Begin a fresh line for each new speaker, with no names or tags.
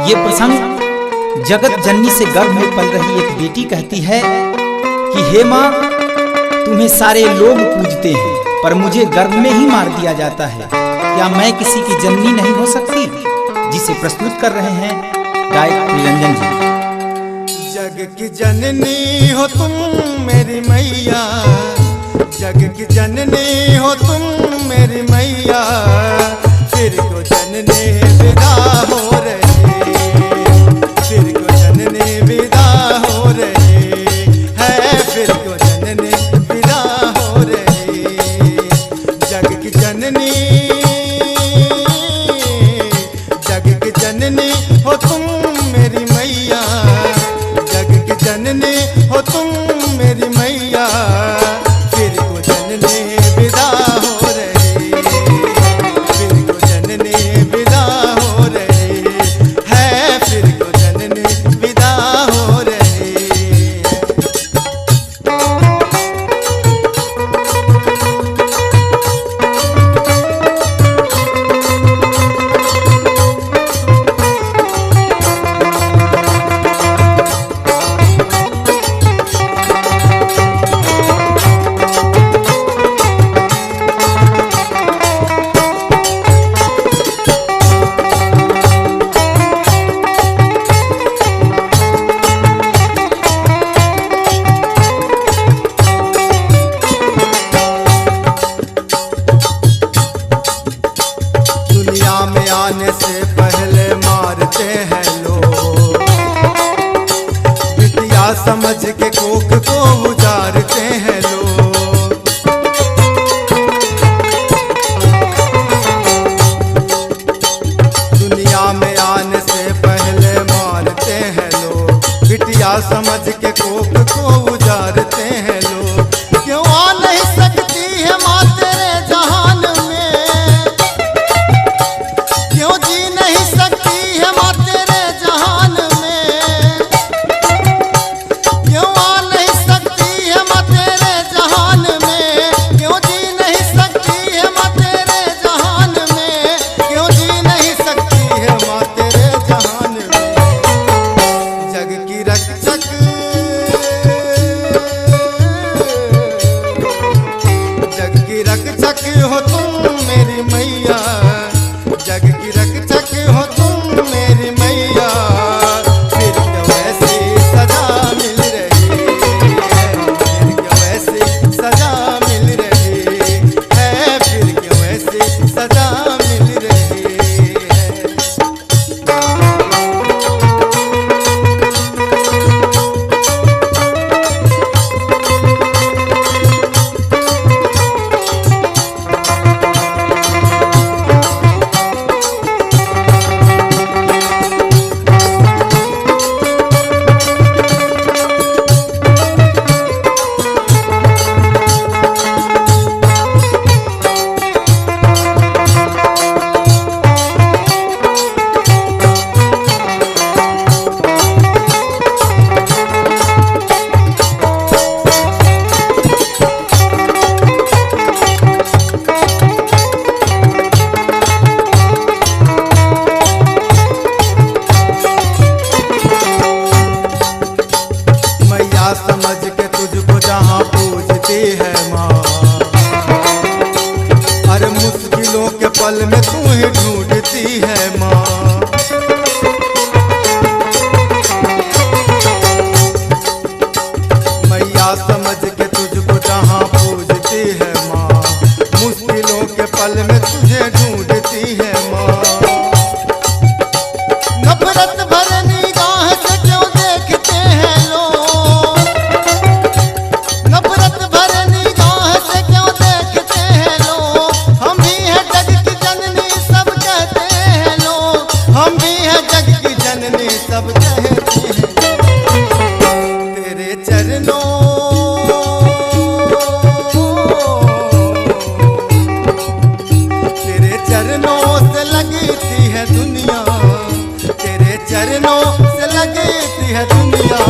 ये प्रसंग जगत जननी से गर्भ में पल रही एक बेटी कहती है कि हे माँ, तुम्हें सारे लोग पूजते हैं पर मुझे गर्भ में ही मार दिया जाता है। क्या मैं किसी की जननी नहीं हो सकती? जिसे प्रस्तुत कर रहे हैं गायक प्रियरंजन जी।
जग की जननी हो तुम मेरी मैया, जग की जननी हो तुम मेरी मैया, फिर को जननी विदा हो रही, फिर को जननी विदा हो रही है, फिर को जननी विदा हो रही। जग की जननी, जग की जननी हो तुम मेरी मैया, जग की जननी हो तुम मेरी मैया, फिर को जननी विदा हो रही, फिर को जननी विदा हो रही है, फिर को जननी विदा हो रही। आने से पहले मारते हैं लोग, बिटिया समझ के कोख को उजारते हैं लोग। दुनिया में आने से पहले मारते हैं लोग, बिटिया समझ के कोख को उजारते हैं लोग। क्यों आ नहीं सकती है माँ तेरे जहान में, क्यों जी नहीं सकती है माँ तेरे जहान में, क्यों आ नहीं सकती है माँ तेरे जहान में, क्यों जी नहीं सकती है माँ तेरे जहान में, क्यों जी नहीं सकती है माँ तेरे जहान में। जग की रक्षक, जग की रक्षक हो तुम मेरी मैया, जग की रक्षक हो तुम मेरी मैया, फिर क्यों ऐसी सजा मिल रही है, फिर क्यों ऐसी सजा मिल रही है, फिर क्यों ऐसी सजा मिल रही है। समझ के तुझको जहाँ पूजती है माँ, हर मुश्किलों के पल में तू ही ढूंढती है माँ। मैया समझ के तुझको जहाँ पूजती है माँ, मुश्किलों के पल में तुझे ढूंढती है माँ। नफरत भरे निगाह से क्यों देखते हैं लोग, नफरत भरे निगाह से क्यों देखते हैं लोग। हम भी हैं जग की जननी सब कहते हैं लोग, हम भी हैं जग की जननी सब कहते हैं। तेरे चरणों, तेरे चरणों से लगती है दुनिया, तेरे चरणों से लगती है दुनिया।